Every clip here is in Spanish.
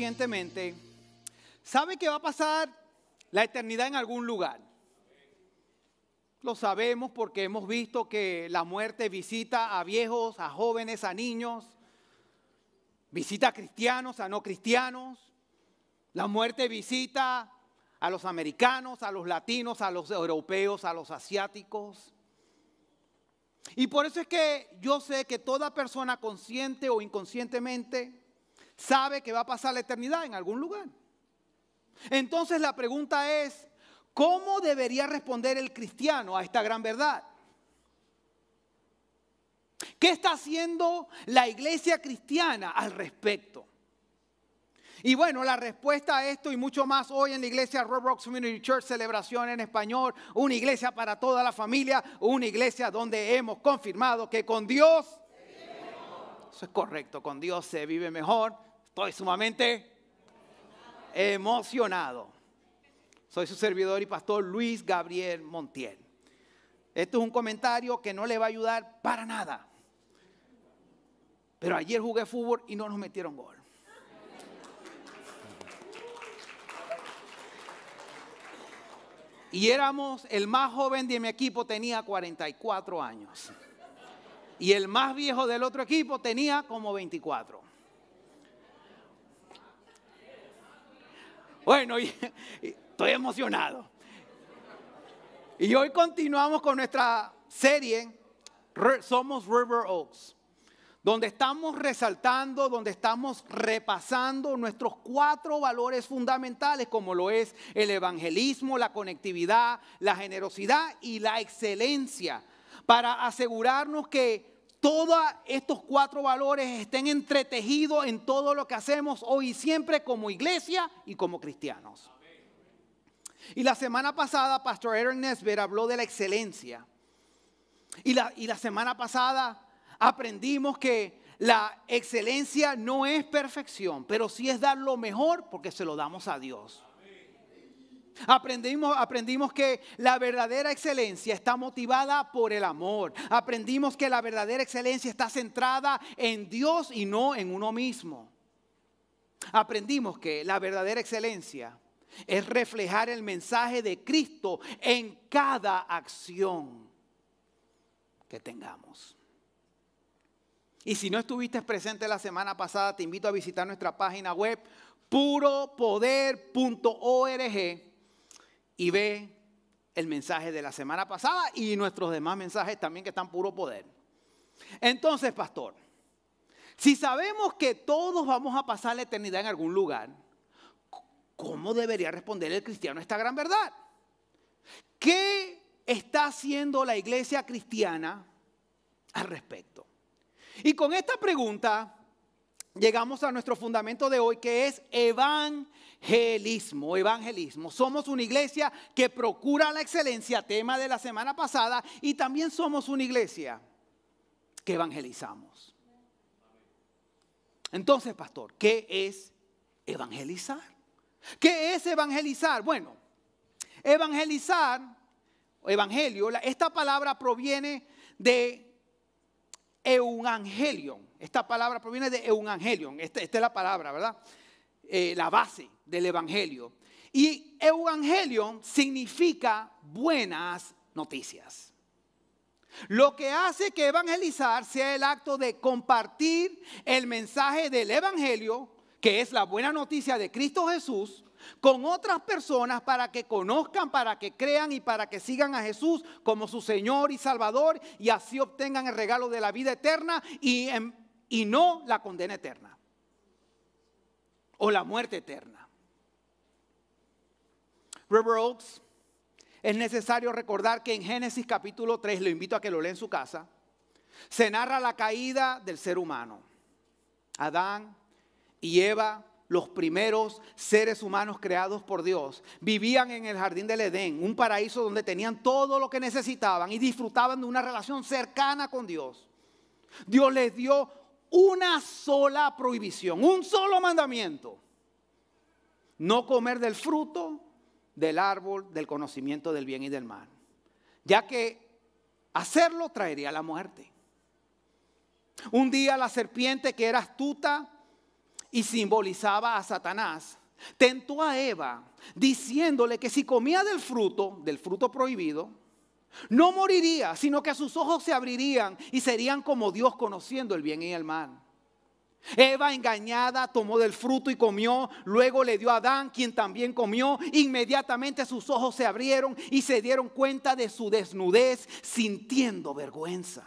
inconscientemente, sabe que va a pasar la eternidad en algún lugar. Lo sabemos porque hemos visto que la muerte visita a viejos, a jóvenes, a niños, visita a cristianos, a no cristianos. La muerte visita a los americanos, a los latinos, a los europeos, a los asiáticos. Y por eso es que yo sé que toda persona consciente o inconscientemente sabe que va a pasar la eternidad en algún lugar. Entonces la pregunta es, ¿cómo debería responder el cristiano a esta gran verdad? ¿Qué está haciendo la iglesia cristiana al respecto? Y bueno, la respuesta a esto y mucho más hoy en la iglesia Red Rocks Community Church, celebración en español, una iglesia para toda la familia, una iglesia donde hemos confirmado que con Dios, eso es correcto, con Dios se vive mejor. Estoy sumamente emocionado. Soy su servidor y pastor Luis Gabriel Montiel. Esto es un comentario que no le va a ayudar para nada. Pero ayer jugué fútbol y no nos metieron gol. Y el más joven de mi equipo tenía 44 años. Y el más viejo del otro equipo tenía como 24. Bueno, estoy emocionado. Y hoy continuamos con nuestra serie Somos River Oaks, donde estamos resaltando, donde estamos repasando nuestros 4 valores fundamentales, como lo es el evangelismo, la conectividad, la generosidad y la excelencia, para asegurarnos que todos estos 4 valores estén entretejidos en todo lo que hacemos hoy y siempre como iglesia y como cristianos. Y la semana pasada, Pastor Aaron Nesbitt habló de la excelencia. Y la semana pasada aprendimos que la excelencia no es perfección, pero sí es dar lo mejor porque se lo damos a Dios. Aprendimos que la verdadera excelencia está motivada por el amor. Aprendimos que la verdadera excelencia está centrada en Dios y no en uno mismo. Aprendimos que la verdadera excelencia es reflejar el mensaje de Cristo en cada acción que tengamos. Y si no estuviste presente la semana pasada, te invito a visitar nuestra página web puropoder.org y ve el mensaje de la semana pasada y nuestros demás mensajes también que están puro poder. Entonces, pastor, si sabemos que todos vamos a pasar la eternidad en algún lugar, ¿cómo debería responder el cristiano a esta gran verdad? ¿Qué está haciendo la iglesia cristiana al respecto? Y con esta pregunta llegamos a nuestro fundamento de hoy, que es evangelismo. Somos una iglesia que procura la excelencia, tema de la semana pasada, y también somos una iglesia que evangelizamos. Entonces, pastor, ¿qué es evangelizar? ¿Qué es evangelizar? Bueno, evangelizar, evangelio, esta palabra proviene de Evangelion. Esta palabra proviene de Evangelion. Esta es la palabra, ¿verdad? La base del evangelio. Y Evangelion significa buenas noticias. Lo que hace que evangelizar sea el acto de compartir el mensaje del evangelio, que es la buena noticia de Cristo Jesús, con otras personas para que conozcan, para que crean y para que sigan a Jesús como su Señor y Salvador, y así obtengan el regalo de la vida eterna y no la condena eterna o la muerte eterna. River Oaks, es necesario recordar que en Génesis capítulo 3, lo invito a que lo lea en su casa, se narra la caída del ser humano. Adán y Eva, los primeros seres humanos creados por Dios, vivían en el jardín del Edén, un paraíso donde tenían todo lo que necesitaban y disfrutaban de una relación cercana con Dios. Dios les dio una sola prohibición, un solo mandamiento: no comer del fruto del árbol del conocimiento del bien y del mal, ya que hacerlo traería la muerte. Un día la serpiente, que era astuta y simbolizaba a Satanás, tentó a Eva diciéndole que si comía del fruto prohibido, no moriría, sino que sus ojos se abrirían y serían como Dios, conociendo el bien y el mal. Eva, engañada, tomó del fruto y comió. Luego le dio a Adán, quien también comió. Inmediatamente sus ojos se abrieron y se dieron cuenta de su desnudez, sintiendo vergüenza.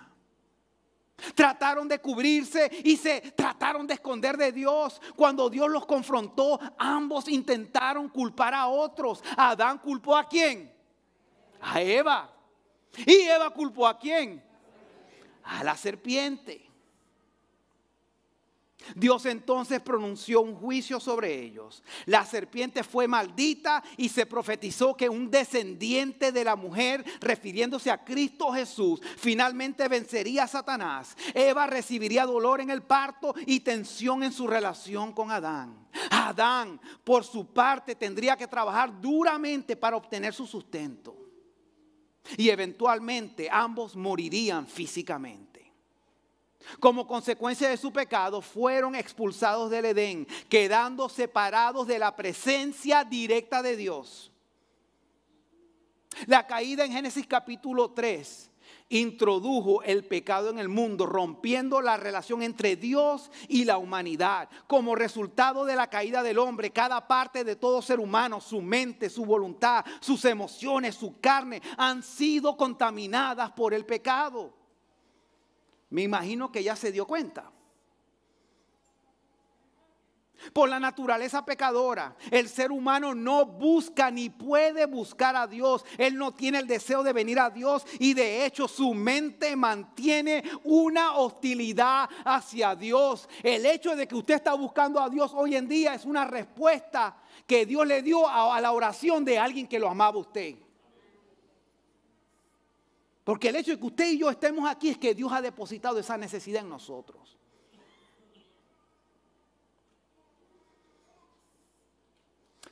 Trataron de cubrirse y se trataron de esconder de Dios. Cuando Dios los confrontó, ambos intentaron culpar a otros. Adán culpó ¿a quién? A Eva. ¿Y Eva culpó a quién? A la serpiente. Dios entonces pronunció un juicio sobre ellos. La serpiente fue maldita y se profetizó que un descendiente de la mujer, refiriéndose a Cristo Jesús, finalmente vencería a Satanás. Eva recibiría dolor en el parto y tensión en su relación con Adán. Adán, por su parte, tendría que trabajar duramente para obtener su sustento. Y eventualmente ambos morirían físicamente. Como consecuencia de su pecado, fueron expulsados del Edén, quedando separados de la presencia directa de Dios. La caída en Génesis capítulo 3 introdujo el pecado en el mundo, rompiendo la relación entre Dios y la humanidad. Como resultado de la caída del hombre, cada parte de todo ser humano, su mente, su voluntad, sus emociones, su carne, han sido contaminadas por el pecado. Me imagino que ya se dio cuenta. Por la naturaleza pecadora, el ser humano no busca ni puede buscar a Dios. Él no tiene el deseo de venir a Dios y de hecho su mente mantiene una hostilidad hacia Dios. El hecho de que usted está buscando a Dios hoy en día es una respuesta que Dios le dio a la oración de alguien que lo amaba a usted. Porque el hecho de que usted y yo estemos aquí es que Dios ha depositado esa necesidad en nosotros.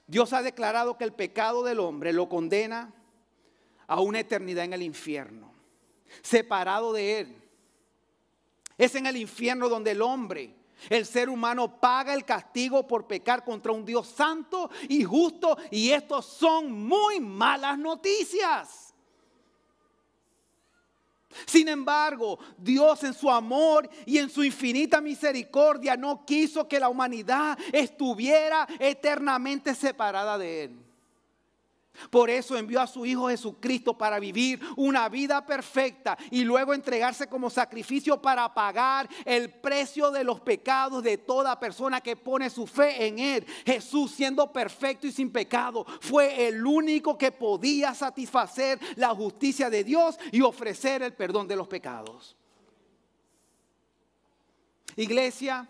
Dios ha declarado que el pecado del hombre lo condena a una eternidad en el infierno, separado de Él. Es en el infierno donde el hombre, el ser humano, paga el castigo por pecar contra un Dios santo y justo. Y estos son muy malas noticias. Sin embargo, Dios en su amor y en su infinita misericordia no quiso que la humanidad estuviera eternamente separada de Él. Por eso envió a su Hijo Jesucristo para vivir una vida perfecta y luego entregarse como sacrificio para pagar el precio de los pecados de toda persona que pone su fe en Él. Jesús, siendo perfecto y sin pecado, fue el único que podía satisfacer la justicia de Dios y ofrecer el perdón de los pecados. Iglesia,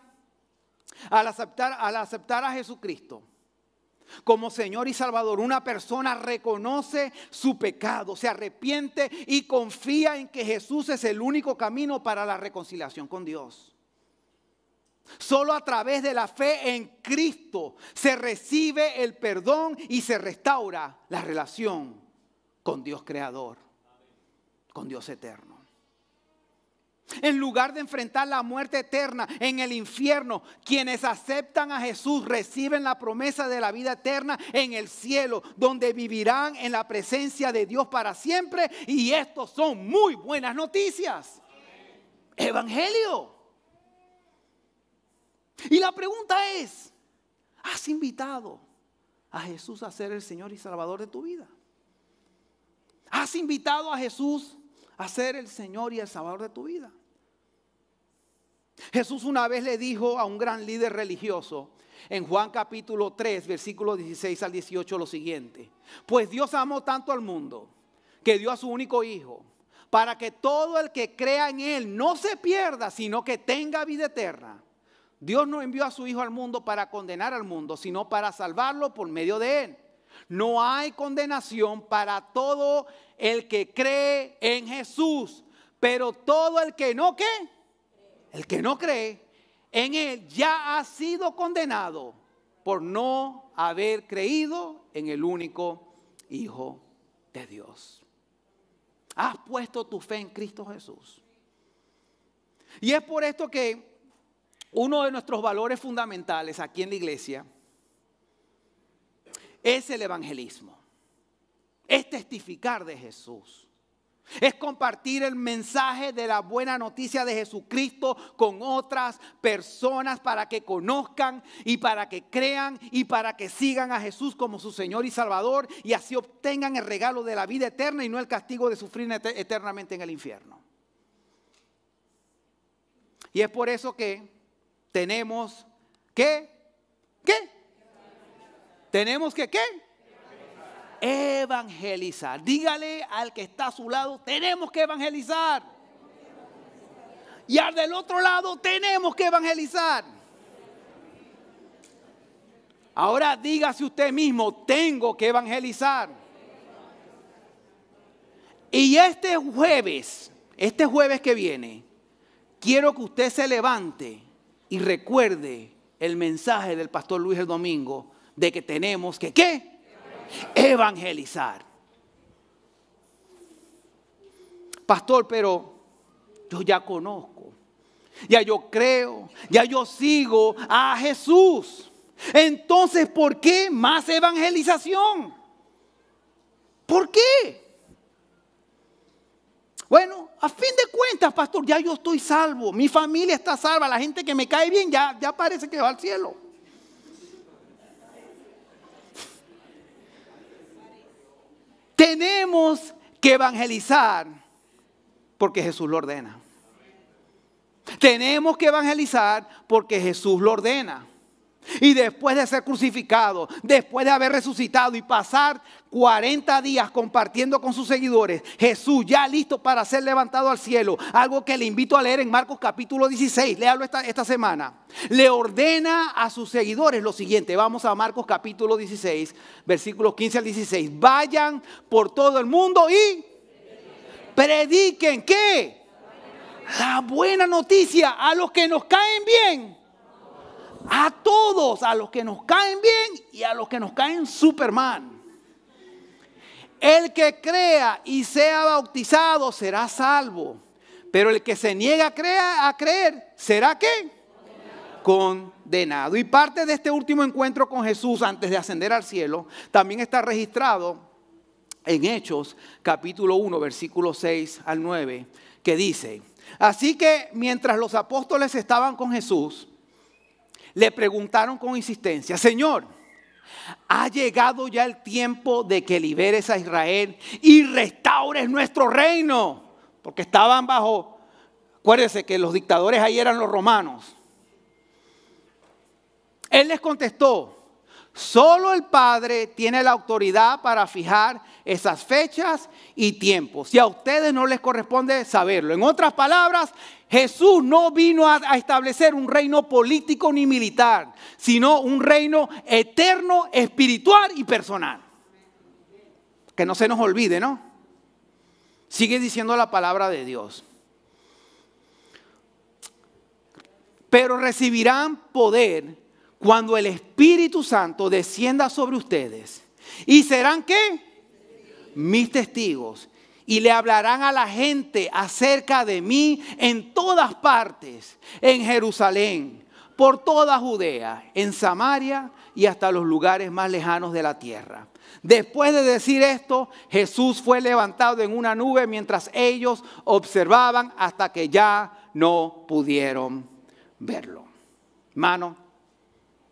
al aceptar a Jesucristo como Señor y Salvador, una persona reconoce su pecado, se arrepiente y confía en que Jesús es el único camino para la reconciliación con Dios. Solo a través de la fe en Cristo se recibe el perdón y se restaura la relación con Dios Creador, con Dios eterno. En lugar de enfrentar la muerte eterna en el infierno, quienes aceptan a Jesús reciben la promesa de la vida eterna en el cielo, donde vivirán en la presencia de Dios para siempre. Y estos son muy buenas noticias. Evangelio. Y la pregunta es, ¿has invitado a Jesús a ser el Señor y Salvador de tu vida? ¿Has invitado a Jesús a ser el Señor y el Salvador de tu vida? Jesús una vez le dijo a un gran líder religioso en Juan capítulo 3, versículos 16 al 18 lo siguiente: pues Dios amó tanto al mundo que dio a su único Hijo, para que todo el que crea en Él no se pierda, sino que tenga vida eterna. Dios no envió a su Hijo al mundo para condenar al mundo, sino para salvarlo por medio de Él. No hay condenación para todo el que cree en Jesús, pero todo el que no cree, el que no cree en Él ya ha sido condenado por no haber creído en el único Hijo de Dios. ¿Has puesto tu fe en Cristo Jesús? Y es por esto que Uno de nuestros valores fundamentales aquí en la iglesia es el evangelismo. Es testificar de Jesús. Es compartir el mensaje de la buena noticia de Jesucristo con otras personas para que conozcan y para que crean y para que sigan a Jesús como su Señor y Salvador y así obtengan el regalo de la vida eterna y no el castigo de sufrir eternamente en el infierno. Y es por eso que tenemos que, ¿qué? Tenemos que, ¿qué? Evangelizar. Dígale al que está a su lado, tenemos que evangelizar. Y al del otro lado, tenemos que evangelizar. Ahora dígase usted mismo, tengo que evangelizar. Y este jueves que viene, quiero que usted se levante y recuerde el mensaje del pastor Luis el domingo de que tenemos que, ¿qué? Evangelizar. Pastor, pero yo ya conozco, ya yo creo, ya yo sigo a Jesús. Entonces, ¿por qué más evangelización? ¿Por qué? Bueno, a fin de cuentas, pastor, ya yo estoy salvo, mi familia está salva, la gente que me cae bien ya parece que va al cielo. Tenemos que evangelizar porque Jesús lo ordena. Tenemos que evangelizar porque Jesús lo ordena. Y después de ser crucificado, después de haber resucitado y pasar 40 días compartiendo con sus seguidores, Jesús ya listo para ser levantado al cielo. Algo que le invito a leer en Marcos capítulo 16. Léalo esta semana. Le ordena a sus seguidores lo siguiente. Vamos a Marcos capítulo 16, versículos 15 al 16. Vayan por todo el mundo y prediquen, ¿qué? La buena noticia a los que nos caen bien. A todos, a los que nos caen bien y a los que nos caen Superman. El que crea y sea bautizado será salvo. Pero el que se niega a creer, ¿será qué? Condenado. Y parte de este último encuentro con Jesús antes de ascender al cielo también está registrado en Hechos capítulo 1, versículos 6 al 9, que dice: así que mientras los apóstoles estaban con Jesús, le preguntaron con insistencia: Señor, ¿ha llegado ya el tiempo de que liberes a Israel y restaures nuestro reino? Porque estaban bajo, acuérdense que los dictadores ahí eran los romanos. Él les contestó: solo el Padre tiene la autoridad para fijar esas fechas y tiempos. Y a ustedes no les corresponde saberlo. En otras palabras, Jesús no vino a establecer un reino político ni militar, sino un reino eterno, espiritual y personal. Que no se nos olvide, ¿no? Sigue diciendo la palabra de Dios. Pero recibirán poder cuando el Espíritu Santo descienda sobre ustedes. ¿Y serán qué? Mis testigos. Y le hablarán a la gente acerca de mí en todas partes, en Jerusalén, por toda Judea, en Samaria y hasta los lugares más lejanos de la tierra. Después de decir esto, Jesús fue levantado en una nube mientras ellos observaban hasta que ya no pudieron verlo. Hermano,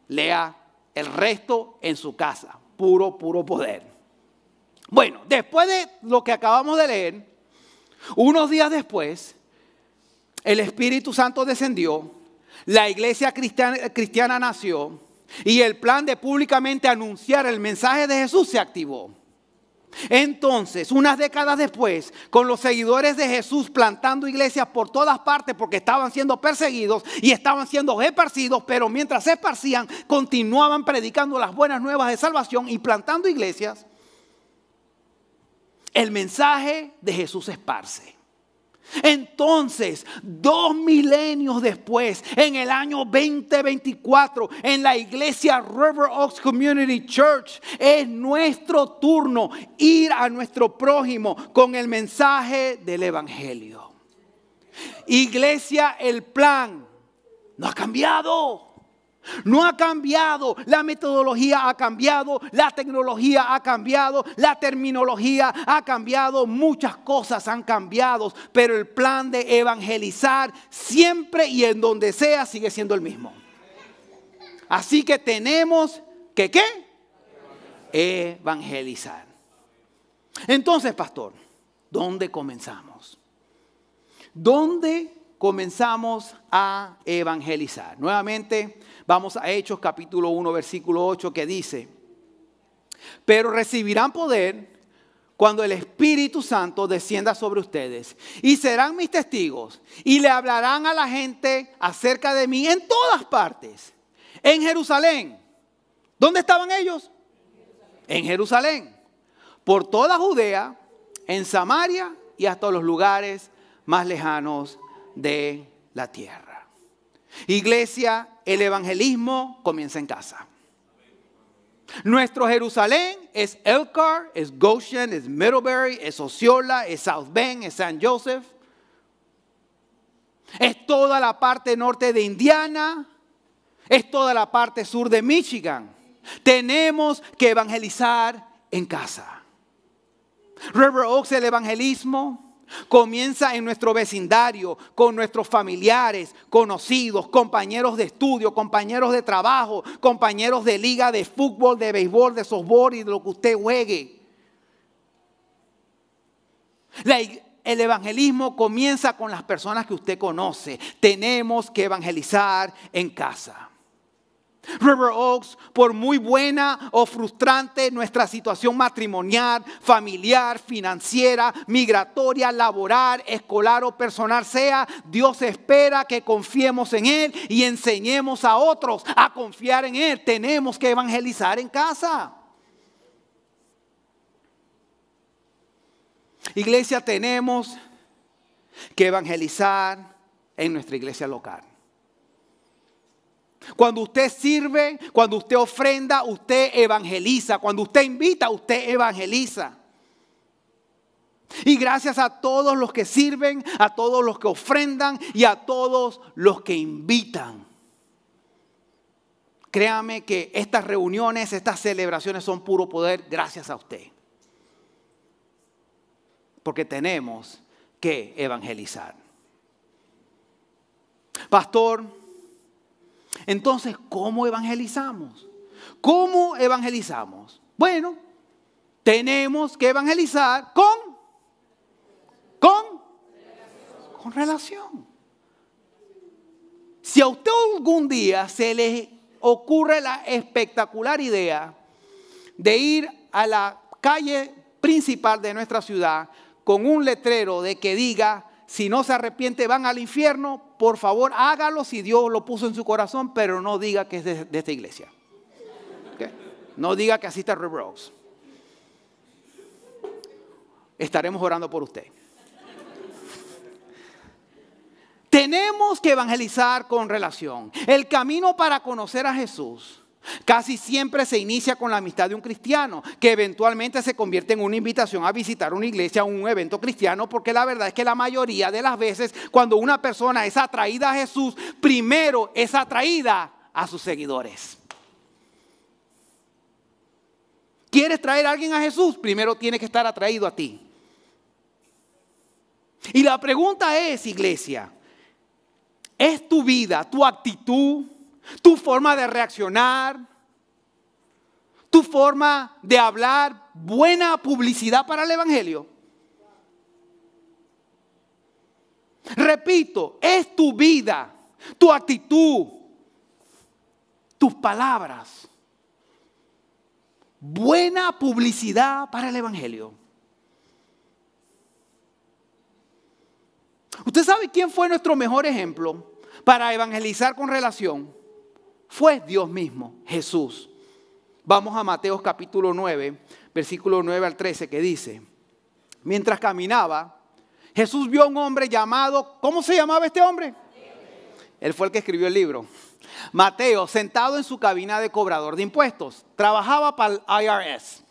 lea el resto en su casa. Puro poder. Bueno, después de lo que acabamos de leer, unos días después, el Espíritu Santo descendió, la iglesia cristiana nació y el plan de públicamente anunciar el mensaje de Jesús se activó. Entonces, unas décadas después, con los seguidores de Jesús plantando iglesias por todas partes porque estaban siendo perseguidos y estaban siendo esparcidos, pero mientras se esparcían, continuaban predicando las buenas nuevas de salvación y plantando iglesias. El mensaje de Jesús se esparce. Entonces, 2 milenios después, en el año 2024, en la iglesia River Oaks Community Church, es nuestro turno ir a nuestro prójimo con el mensaje del Evangelio. Iglesia, el plan no ha cambiado. No ha cambiado, la metodología ha cambiado, la tecnología ha cambiado, la terminología ha cambiado, muchas cosas han cambiado, pero el plan de evangelizar siempre y en donde sea sigue siendo el mismo. Así que tenemos que ¿qué? Evangelizar. Entonces, pastor, ¿dónde comenzamos? ¿Dónde comenzamos a evangelizar? Nuevamente, vamos a Hechos capítulo 1, versículo 8 que dice: pero recibirán poder cuando el Espíritu Santo descienda sobre ustedes y serán mis testigos y le hablarán a la gente acerca de mí en todas partes. En Jerusalén. ¿Dónde estaban ellos? En Jerusalén. Por toda Judea, en Samaria y hasta los lugares más lejanos de la tierra. Iglesia, el evangelismo comienza en casa. Nuestro Jerusalén es Elkhart, es Goshen, es Middlebury, es Osceola, es South Bend, es San Joseph. Es toda la parte norte de Indiana, es toda la parte sur de Michigan. Tenemos que evangelizar en casa. River Oaks, el evangelismo comienza en nuestro vecindario, con nuestros familiares, conocidos, compañeros de estudio, compañeros de trabajo, compañeros de liga de fútbol, de béisbol, de softball y de lo que usted juegue. El evangelismo comienza con las personas que usted conoce. Tenemos que evangelizar en casa. River Oaks, por muy buena o frustrante nuestra situación matrimonial, familiar, financiera, migratoria, laboral, escolar o personal sea, Dios espera que confiemos en Él y enseñemos a otros a confiar en Él. Tenemos que evangelizar en casa. Iglesia, tenemos que evangelizar en nuestra iglesia local. Cuando usted sirve, cuando usted ofrenda, usted evangeliza. Cuando usted invita, usted evangeliza. Y gracias a todos los que sirven, a todos los que ofrendan y a todos los que invitan. Créame que estas reuniones, estas celebraciones son puro poder gracias a usted. Porque tenemos que evangelizar. Pastor, entonces, ¿cómo evangelizamos? ¿Cómo evangelizamos? Bueno, tenemos que evangelizar con relación. Si a usted algún día se le ocurre la espectacular idea de ir a la calle principal de nuestra ciudad con un letrero de que diga: si no se arrepiente van al infierno, por favor hágalo si Dios lo puso en su corazón, pero no diga que es de esta iglesia. ¿Okay? No diga que asiste a River Oaks. Estaremos orando por usted. Tenemos que evangelizar con relación. El camino para conocer a Jesús casi siempre se inicia con la amistad de un cristiano, que eventualmente se convierte en una invitación a visitar una iglesia o un evento cristiano, porque la verdad es que la mayoría de las veces cuando una persona es atraída a Jesús, primero es atraída a sus seguidores. ¿Quieres traer a alguien a Jesús? Primero tiene que estar atraído a ti. Y la pregunta es, iglesia, ¿es tu vida, tu actitud, tu forma de reaccionar, tu forma de hablar buena publicidad para el evangelio? Repito, es tu vida, tu actitud, tus palabras buena publicidad para el evangelio. ¿Usted sabe quién fue nuestro mejor ejemplo para evangelizar con relación? Fue Dios mismo, Jesús. Vamos a Mateo capítulo 9, versículo 9 al 13, que dice: mientras caminaba, Jesús vio a un hombre llamado, ¿cómo se llamaba este hombre? Él fue el que escribió el libro. Mateo, sentado en su cabina de cobrador de impuestos. Trabajaba para el IRS.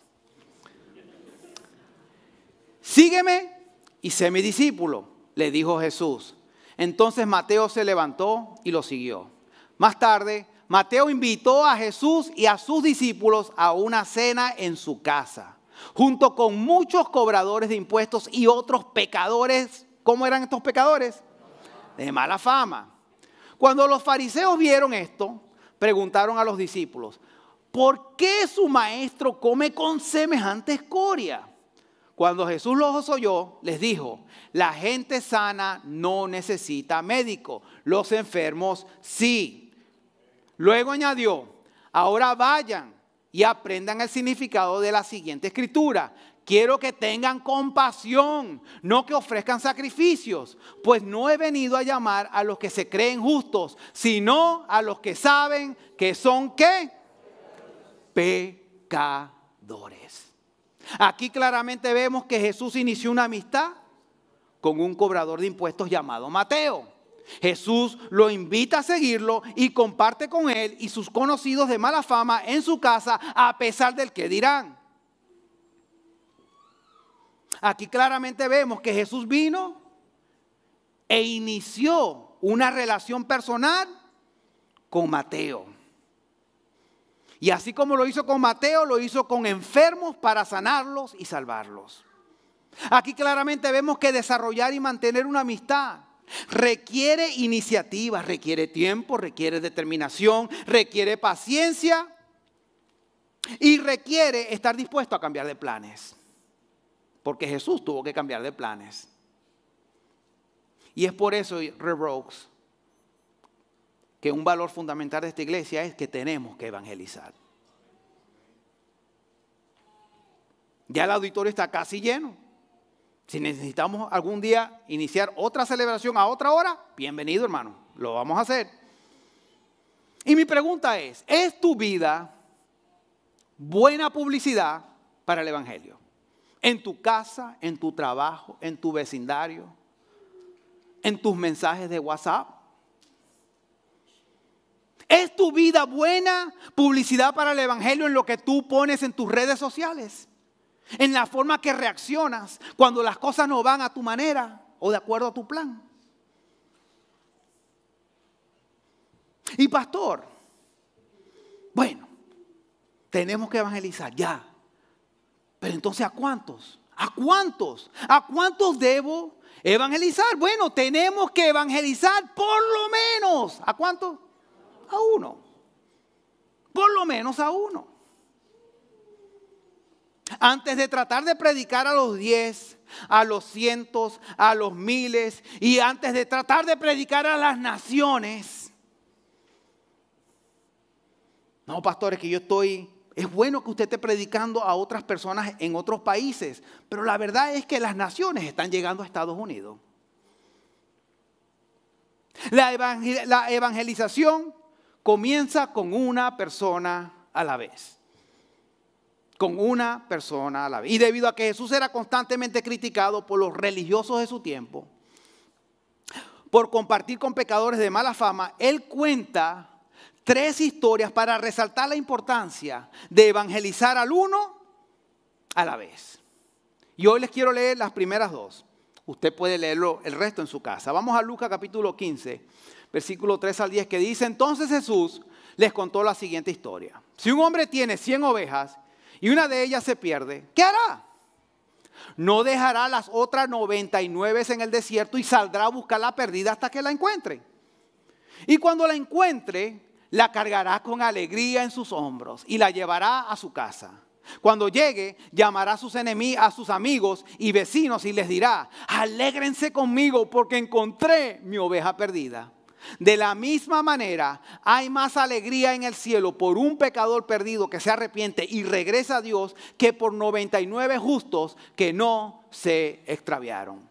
Sígueme y sé mi discípulo, le dijo Jesús. Entonces Mateo se levantó y lo siguió. más tarde, Mateo invitó a Jesús y a sus discípulos a una cena en su casa, junto con muchos cobradores de impuestos y otros pecadores. ¿Cómo eran estos pecadores? De mala fama. Cuando los fariseos vieron esto, preguntaron a los discípulos, ¿por qué su maestro come con semejante escoria? Cuando Jesús los oyó, les dijo, la gente sana no necesita médico, los enfermos sí. Luego añadió, ahora vayan y aprendan el significado de la siguiente escritura. Quiero que tengan compasión, no que ofrezcan sacrificios, pues no he venido a llamar a los que se creen justos, sino a los que saben que son ¿qué? Pecadores. Aquí claramente vemos que Jesús inició una amistad con un cobrador de impuestos llamado Mateo. Jesús lo invita a seguirlo y comparte con él y sus conocidos de mala fama en su casa a pesar del que dirán. Aquí claramente vemos que Jesús vino e inició una relación personal con Mateo. Y así como lo hizo con Mateo, lo hizo con enfermos para sanarlos y salvarlos. Aquí claramente vemos que desarrollar y mantener una amistad requiere iniciativa, requiere tiempo, requiere determinación, requiere paciencia y requiere estar dispuesto a cambiar de planes. Porque Jesús tuvo que cambiar de planes. Y es por eso, River Oaks, que un valor fundamental de esta iglesia es que tenemos que evangelizar. Ya el auditorio está casi lleno. Si necesitamos algún día iniciar otra celebración a otra hora, bienvenido, hermano, lo vamos a hacer. Y mi pregunta ¿es tu vida buena publicidad para el evangelio? En tu casa, en tu trabajo, en tu vecindario, en tus mensajes de WhatsApp. ¿Es tu vida buena publicidad para el evangelio en lo que tú pones en tus redes sociales? En la forma que reaccionas cuando las cosas no van a tu manera o de acuerdo a tu plan. Y pastor, bueno, tenemos que evangelizar ya. Pero entonces ¿a cuántos? ¿A cuántos? ¿A cuántos debo evangelizar? Bueno, tenemos que evangelizar por lo menos. ¿A cuántos? A uno. Por lo menos a uno. Antes de tratar de predicar a los 10, a los cientos, a los miles y antes de tratar de predicar a las naciones. No, pastor, es que es bueno que usted esté predicando a otras personas en otros países, pero la verdad es que las naciones están llegando a Estados Unidos. La evangelización comienza con una persona a la vez. Con una persona a la vez. Y debido a que Jesús era constantemente criticado por los religiosos de su tiempo, por compartir con pecadores de mala fama, Él cuenta 3 historias para resaltar la importancia de evangelizar al uno a la vez. Y hoy les quiero leer las primeras 2. Usted puede leerlo el resto en su casa. Vamos a Lucas capítulo 15, versículo 3 al 10, que dice, entonces Jesús les contó la siguiente historia. Si un hombre tiene 100 ovejas y una de ellas se pierde, ¿qué hará? No dejará las otras 99 en el desierto y saldrá a buscar la perdida hasta que la encuentre. Y cuando la encuentre, la cargará con alegría en sus hombros y la llevará a su casa. Cuando llegue, llamará a sus amigos y vecinos y les dirá, alégrense conmigo porque encontré mi oveja perdida. De la misma manera, hay más alegría en el cielo por un pecador perdido que se arrepiente y regresa a Dios que por 99 justos que no se extraviaron.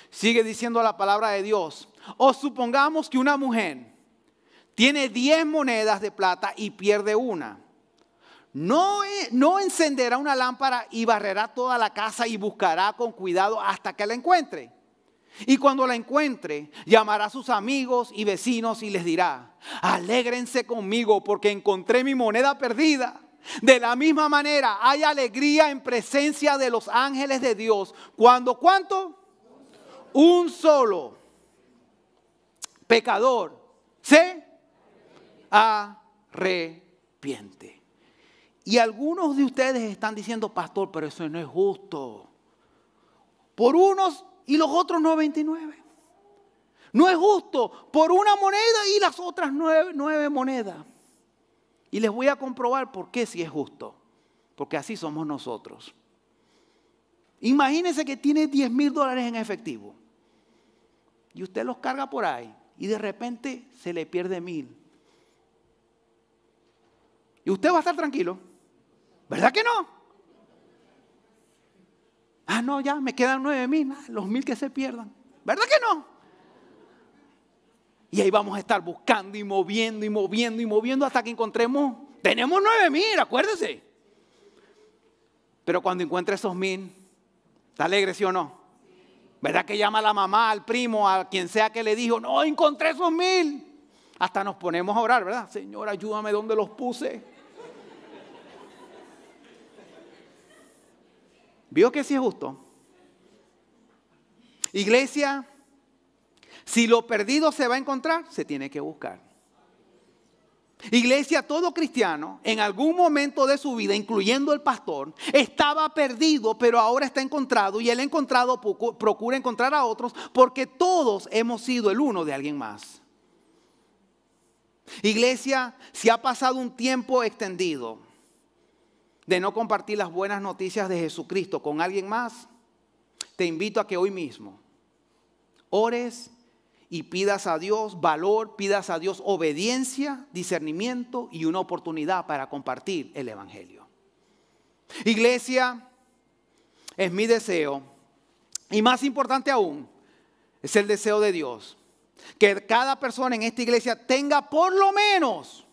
Sigue diciendo la palabra de Dios. O supongamos que una mujer tiene 10 monedas de plata y pierde una. No encenderá una lámpara y barrerá toda la casa y buscará con cuidado hasta que la encuentre. Y cuando la encuentre, llamará a sus amigos y vecinos y les dirá, alégrense conmigo porque encontré mi moneda perdida. De la misma manera, hay alegría en presencia de los ángeles de Dios. Cuando, ¿cuánto? Un solo pecador se arrepiente. Y algunos de ustedes están diciendo, pastor, pero eso no es justo. Por unos y los otros 99. No es justo por una moneda y las otras nueve monedas. Y les voy a comprobar por qué sí es justo. Porque así somos nosotros. Imagínense que tiene $10,000 en efectivo. Y usted los carga por ahí. Y de repente se le pierde 1,000. Y usted va a estar tranquilo. ¿Verdad que no? Ah, no, ya me quedan 9,000. Los 1,000 que se pierdan. ¿Verdad que no? Y ahí vamos a estar buscando y moviendo y moviendo y moviendo hasta que encontremos. Tenemos 9,000, acuérdese. Pero cuando encuentre esos 1,000, ¿está alegre, sí o no? ¿Verdad que llama a la mamá, al primo, a quien sea que le dijo, no, encontré esos 1,000? Hasta nos ponemos a orar, ¿verdad? Señor, ayúdame donde los puse. ¿Vio que sí es justo? Iglesia, si lo perdido se va a encontrar, se tiene que buscar. Iglesia, todo cristiano en algún momento de su vida, incluyendo el pastor, estaba perdido, pero ahora está encontrado. Y el encontrado procura encontrar a otros porque todos hemos sido el uno de alguien más. Iglesia, si ha pasado un tiempo extendido de no compartir las buenas noticias de Jesucristo con alguien más, te invito a que hoy mismo ores y pidas a Dios valor, pidas a Dios obediencia, discernimiento y una oportunidad para compartir el evangelio. Iglesia, es mi deseo, y más importante aún, es el deseo de Dios, que cada persona en esta iglesia tenga por lo menos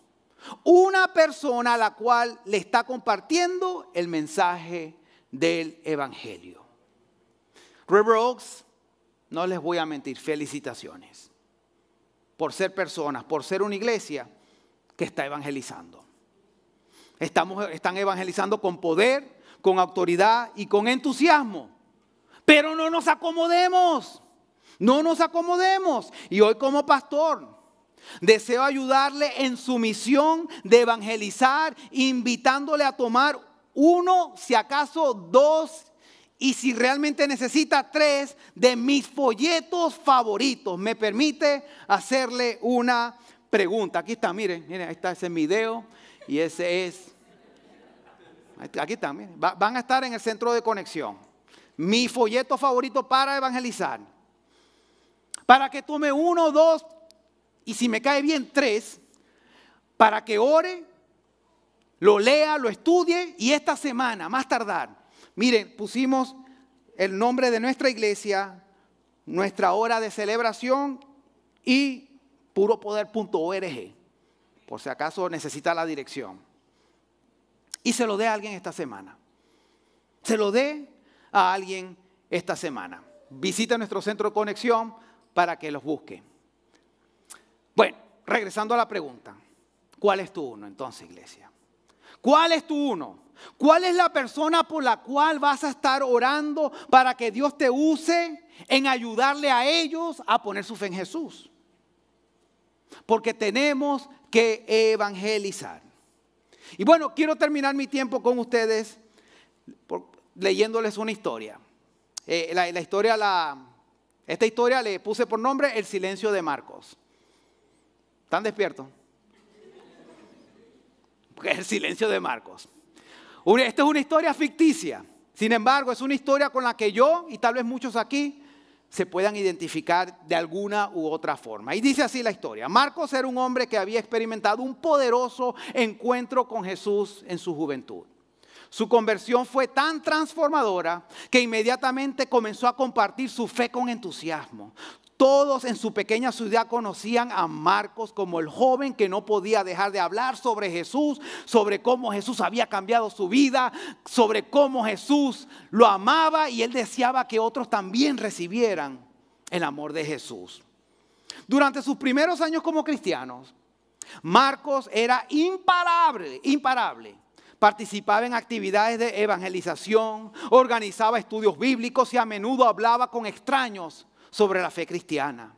una persona a la cual le está compartiendo el mensaje del evangelio. River Oaks, no les voy a mentir, felicitaciones por ser personas, por ser una iglesia que está evangelizando. Están evangelizando con poder, con autoridad y con entusiasmo. Pero no nos acomodemos, no nos acomodemos. Y hoy como pastor deseo ayudarle en su misión de evangelizar, invitándole a tomar 1, si acaso 2, y si realmente necesita 3 de mis folletos favoritos. Me permite hacerle una pregunta. Aquí está, miren, ahí está ese video y ese es. Aquí está, miren. Van a estar en el centro de conexión. Mi folleto favorito para evangelizar. Para que tome 1, 2 y si me cae bien 3. Para que ore, lo lea, lo estudie y esta semana, más tardar. Miren, pusimos el nombre de nuestra iglesia, nuestra hora de celebración y puropoder.org, por si acaso necesita la dirección. Y se lo dé a alguien esta semana. Se lo dé a alguien esta semana. Visita nuestro centro de conexión para que los busque. Bueno, regresando a la pregunta. ¿Cuál es tu uno entonces, iglesia? ¿Cuál es tu uno? ¿Cuál es la persona por la cual vas a estar orando para que Dios te use en ayudarle a ellos a poner su fe en Jesús? Porque tenemos que evangelizar. Y bueno, quiero terminar mi tiempo con ustedes leyéndoles una historia. Esta historia le puse por nombre El silencio de Marcos. ¿Están despiertos? El silencio de Marcos. Esta es una historia ficticia. Sin embargo, es una historia con la que yo y tal vez muchos aquí se puedan identificar de alguna u otra forma. Y dice así la historia. Marcos era un hombre que había experimentado un poderoso encuentro con Jesús en su juventud. Su conversión fue tan transformadora que inmediatamente comenzó a compartir su fe con entusiasmo. Todos en su pequeña ciudad conocían a Marcos como el joven que no podía dejar de hablar sobre Jesús, sobre cómo Jesús había cambiado su vida, sobre cómo Jesús lo amaba y él deseaba que otros también recibieran el amor de Jesús. Durante sus primeros años como cristianos, Marcos era imparable. Participaba en actividades de evangelización, organizaba estudios bíblicos y a menudo hablaba con extraños sobre la fe cristiana.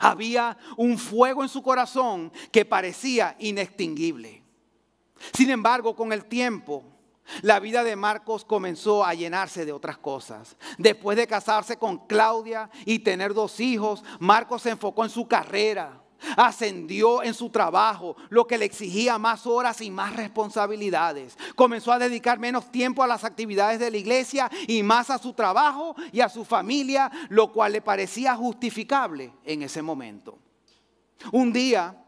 Había un fuego en su corazón que parecía inextinguible. Sin embargo, con el tiempo, la vida de Marcos comenzó a llenarse de otras cosas. Después de casarse con Claudia y tener 2 hijos, Marcos se enfocó en su carrera. Ascendió en su trabajo, lo que le exigía más horas y más responsabilidades. Comenzó a dedicar menos tiempo a las actividades de la iglesia y más a su trabajo y a su familia, lo cual le parecía justificable en ese momento. Un día,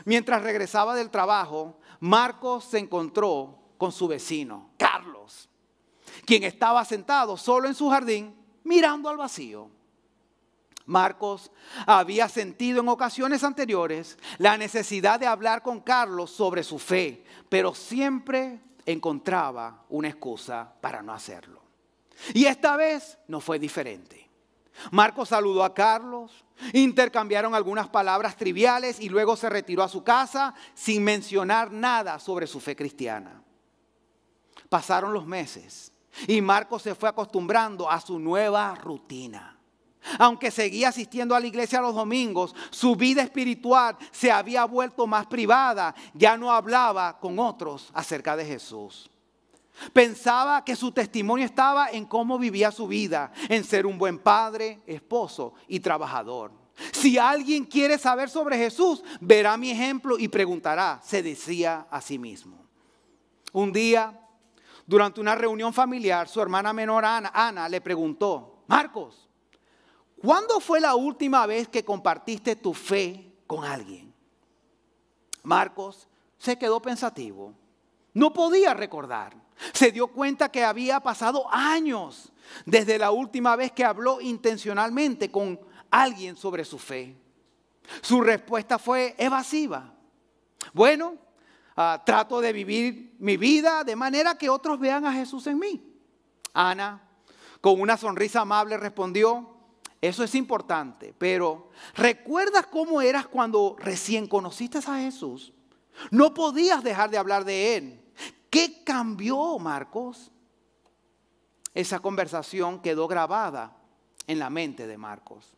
mientras regresaba del trabajo, Marcos se encontró con su vecino, Carlos, quien estaba sentado solo en su jardín mirando al vacío. Marcos había sentido en ocasiones anteriores la necesidad de hablar con Carlos sobre su fe, pero siempre encontraba una excusa para no hacerlo. Y esta vez no fue diferente. Marcos saludó a Carlos, intercambiaron algunas palabras triviales y luego se retiró a su casa sin mencionar nada sobre su fe cristiana. Pasaron los meses y Marcos se fue acostumbrando a su nueva rutina. Aunque seguía asistiendo a la iglesia los domingos, su vida espiritual se había vuelto más privada. Ya no hablaba con otros acerca de Jesús. Pensaba que su testimonio estaba en cómo vivía su vida, en ser un buen padre, esposo y trabajador. Si alguien quiere saber sobre Jesús, verá mi ejemplo y preguntará, se decía a sí mismo. Un día, durante una reunión familiar, su hermana menor Ana le preguntó, Marcos, ¿cuándo fue la última vez que compartiste tu fe con alguien? Marcos se quedó pensativo. No podía recordar. Se dio cuenta que había pasado años desde la última vez que habló intencionalmente con alguien sobre su fe. Su respuesta fue evasiva. Bueno, trato de vivir mi vida de manera que otros vean a Jesús en mí. Ana, con una sonrisa amable, respondió, eso es importante, pero ¿recuerdas cómo eras cuando recién conociste a Jesús? No podías dejar de hablar de Él. ¿Qué cambió, Marcos? Esa conversación quedó grabada en la mente de Marcos.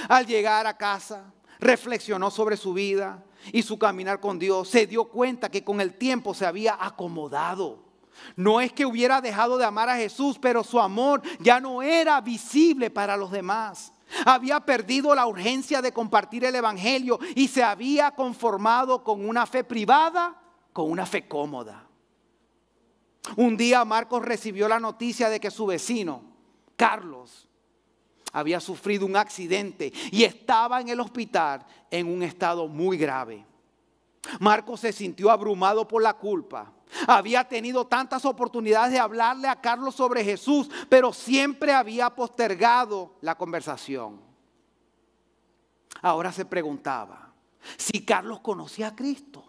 Al llegar a casa, reflexionó sobre su vida y su caminar con Dios. Se dio cuenta que con el tiempo se había acomodado. No es que hubiera dejado de amar a Jesús, pero su amor ya no era visible para los demás. Había perdido la urgencia de compartir el evangelio y se había conformado con una fe privada, con una fe cómoda. Un día Marcos recibió la noticia de que su vecino, Carlos, había sufrido un accidente y estaba en el hospital en un estado muy grave. Marcos se sintió abrumado por la culpa. Había tenido tantas oportunidades de hablarle a Carlos sobre Jesús, pero siempre había postergado la conversación. Ahora se preguntaba si Carlos conocía a Cristo.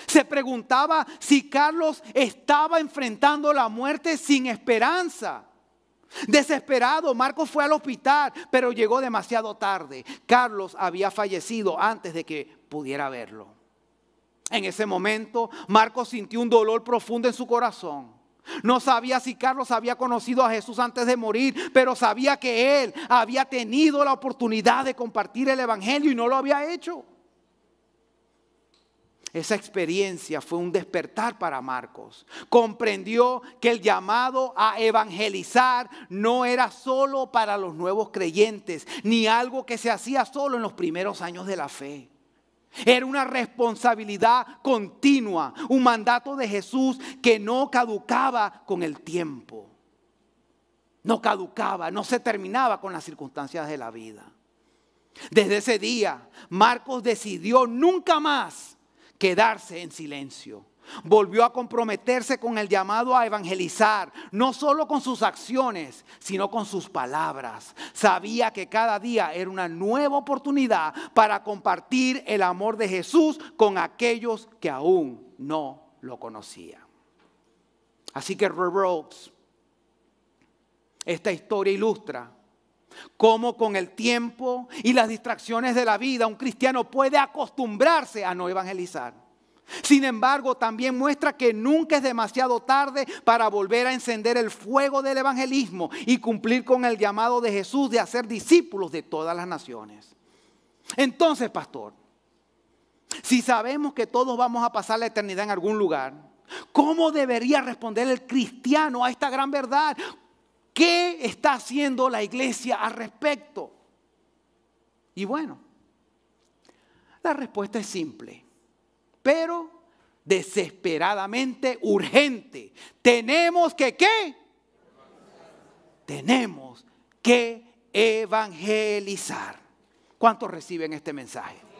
Se preguntaba si Carlos estaba enfrentando la muerte sin esperanza. Desesperado, Marcos fue al hospital, pero llegó demasiado tarde. Carlos había fallecido antes de que pudiera verlo. En ese momento, Marcos sintió un dolor profundo en su corazón. No sabía si Carlos había conocido a Jesús antes de morir, pero sabía que él había tenido la oportunidad de compartir el evangelio y no lo había hecho. Esa experiencia fue un despertar para Marcos. Comprendió que el llamado a evangelizar no era solo para los nuevos creyentes, ni algo que se hacía solo en los primeros años de la fe. Era una responsabilidad continua, un mandato de Jesús que no caducaba con el tiempo. No caducaba, no se terminaba con las circunstancias de la vida. Desde ese día, Marcos decidió nunca más quedarse en silencio. Volvió a comprometerse con el llamado a evangelizar, no solo con sus acciones, sino con sus palabras. Sabía que cada día era una nueva oportunidad para compartir el amor de Jesús con aquellos que aún no lo conocían. Así que River Oaks, esta historia ilustra cómo con el tiempo y las distracciones de la vida un cristiano puede acostumbrarse a no evangelizar. Sin embargo, también muestra que nunca es demasiado tarde para volver a encender el fuego del evangelismo y cumplir con el llamado de Jesús de hacer discípulos de todas las naciones. Entonces, pastor, si sabemos que todos vamos a pasar la eternidad en algún lugar, ¿cómo debería responder el cristiano a esta gran verdad? ¿Qué está haciendo la iglesia al respecto? Y bueno, la respuesta es simple, pero desesperadamente urgente. Tenemos que, ¿qué? Tenemos que evangelizar. ¿Cuántos reciben este mensaje?